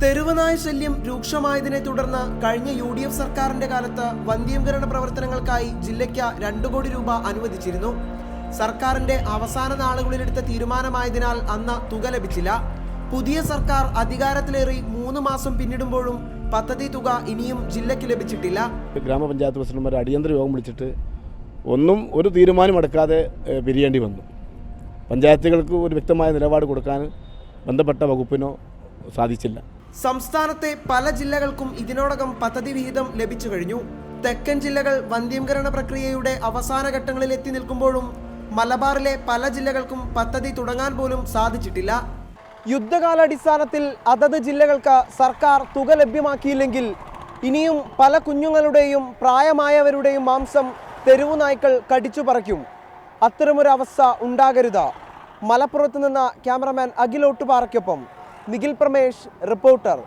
തെരുവുനായ ശല്യം രൂക്ഷമായതിനെ തുടർന്ന് കഴിഞ്ഞ UDF സർക്കാരിന്റെ കാലത്ത് വന്ധ്യംകരണ പ്രവർത്തനങ്ങൾക്കായി ജില്ലയ്ക്ക് 2 കോടി രൂപ അനുവദിച്ചിരുന്നു. സർക്കാരിന്റെ അവസാന നാളുകളിലെടുത്ത തീരുമാനമായതിനാൽ അന്ന് തുക ലഭിച്ചില്ല. പുതിയ സർക്കാർ അധികാരത്തിലേറി 3 മാസം പിന്നിടുമ്പോഴും പദ്ധതി തുക ഇനിയും ജില്ലയ്ക്ക് ലഭിച്ചിട്ടില്ല. ഗ്രാമപഞ്ചായത്ത് പ്രസിഡന്റുമാർ അടിയന്തര യോഗം വിളിച്ചിട്ട് ഒരു തീരുമാനം എടുക്കാതെ പിരിയേണ്ടി വന്നു. പഞ്ചായത്തുകൾക്ക് ഒരു വ്യക്തമായ നിലപാട് കൊടുക്കാൻ ബന്ധപ്പെട്ട വകുപ്പിനോ സാധിച്ചില്ല. സംസ്ഥാനത്തെ പല ജില്ലകൾക്കും ഇതിനോടകം പദ്ധതി വിഹിതം ലഭിച്ചു കഴിഞ്ഞു. തെക്കൻ ജില്ലകൾ വന്ധ്യംകരണ പ്രക്രിയയുടെ അവസാന ഘട്ടങ്ങളിൽ എത്തി നിൽക്കുമ്പോഴും മലബാറിലെ പല ജില്ലകൾക്കും പദ്ധതി തുടങ്ങാൻ പോലും സാധിച്ചിട്ടില്ല. യുദ്ധകാലാടിസ്ഥാനത്തിൽ അതത് ജില്ലകൾക്ക് സർക്കാർ തുക ലഭ്യമാക്കിയില്ലെങ്കിൽ ഇനിയും പല കുഞ്ഞുങ്ങളുടെയും പ്രായമായവരുടെയും മാംസം തെരുവു നായ്ക്കൾ കടിച്ചു പറിക്കും. അത്തരമൊരവസ്ഥ ഉണ്ടാകരുത്. മലപ്പുറത്ത് നിന്ന് ക്യാമറമാൻ അഖിൽ ഒട്ടുപാറയ്ക്കൊപ്പം നിഖിൽ പ്രമേഷ്, റിപ്പോർട്ടർ.